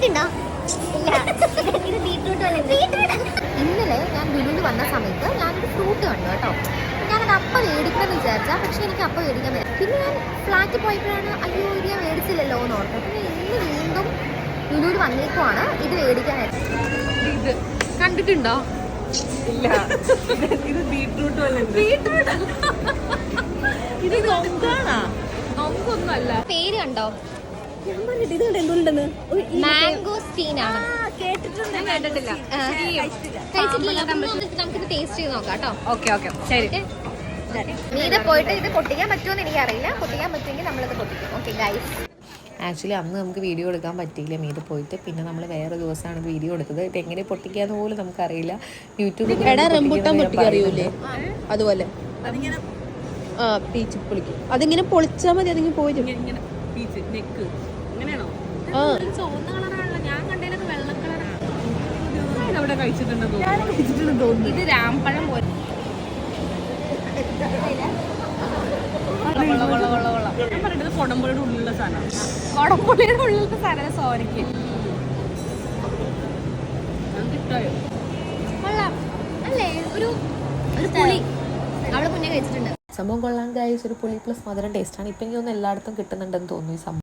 കണ്ടിട്ടുണ്ടോ? ഇന്നലെ ഞാൻ ലുലുവിൽ വന്ന സമയത്ത് ഞാനൊരു ഫ്രൂട്ട് കണ്ടു കേട്ടോ. ഞാനത് അപ്പം മേടിക്കണമെന്ന് വിചാരിച്ചാൽ, പക്ഷെ എനിക്ക് അപ്പം മേടിക്കാൻ പറ്റില്ല. പിന്നെ ഞാൻ ഫ്ലാറ്റിൽ പോയപ്പോഴാണ് അയ്യോ ഇത് ഞാൻ മേടിച്ചില്ലല്ലോ എന്ന് ഓർത്തത്. പിന്നെ ഇന്ന് വീണ്ടും ലുലുവിൽ വന്നേക്കുവാണ് ഇത് മേടിക്കാനായിട്ട്. ഇത് കണ്ടിട്ടുണ്ടോ? ഇല്ല, ഇത് ബീട്രൂട്ട് ഇത് നൊങ്കാണോ? നൊങ്കൊന്നുമല്ല. പേര് കണ്ടോ? ഞാൻ പറഞ്ഞിട്ട് ഇത് എന്തുണ്ടെന്ന് മാംഗോ സ്റ്റീൻ ആണ്. കേട്ടിട്ടുണ്ട്. ഞാൻ കണ്ടിട്ടില്ല. കഴിച്ചിട്ടില്ല. നമുക്കിത് ടേസ്റ്റ് ചെയ്ത് നോക്കാം കേട്ടോ. ഓക്കെ ഓക്കെ ശരി. മീതെ പോയിട്ട് ഇത് പൊട്ടിക്കാൻ പറ്റുമോ എന്ന് എനിക്കറിയില്ല. പൊട്ടിക്കാൻ പറ്റുമെങ്കിൽ നമ്മളിത് പൊട്ടിക്കും. Okay guys. ആക്ച്വലി അന്ന് നമുക്ക് വീഡിയോ എടുക്കാൻ പറ്റിയില്ല മീത് പോയിട്ട്. പിന്നെ നമ്മൾ വേറെ ദിവസമാണ് വീഡിയോ എടുത്തത്. ഇത് എങ്ങനെ പൊട്ടിക്കാന്ന് പോലും നമുക്കറിയില്ല. യൂട്യൂബിൽ റംബുട്ടാൻ പൊട്ടിക്കാൻ അറിയൂലേ? അതുപോലെ പീച്ച് പൊളിക്കും. അതിങ്ങനെ പൊളിച്ചാൽ മതി. അതിങ്ങനെ പോയി ഇങ്ങനെ പീച്ച് നെക്ക് അങ്ങനെയാണോ? ചുവന്ന കളറാണല്ലോ. ഞാൻ കണ്ടതിലൊക്കെ വെള്ള കളറാണ്. അവിടെ കഴിച്ചിട്ടുണ്ടെന്ന് തോന്നുന്നു. ഇത് രാംപഴം പോലെ. ഞാൻ പറഞ്ഞത് കൊടമ്പുഴയുടെ ഉള്ളിലുള്ള സാധനമാണ്. കൊടമ്പുഴയുടെ ഉള്ളിലത്തെ സാധനം സോരയ്ക്ക് കിട്ടായോ? അല്ലേ ഒരു പുളി അവിടെ മുന്നേ കഴിച്ചിട്ടുണ്ട്. സംഭവം കൊള്ളാൻ ഗൈസ്. ഒരു പുളി പ്ലസ് മധുരം ടേസ്റ്റാണ്. ഇപ്പം എനിക്ക് തോന്നുന്നു എല്ലായിടത്തും കിട്ടുന്നുണ്ടെന്ന് തോന്നുന്നു ഈ സംഭവം.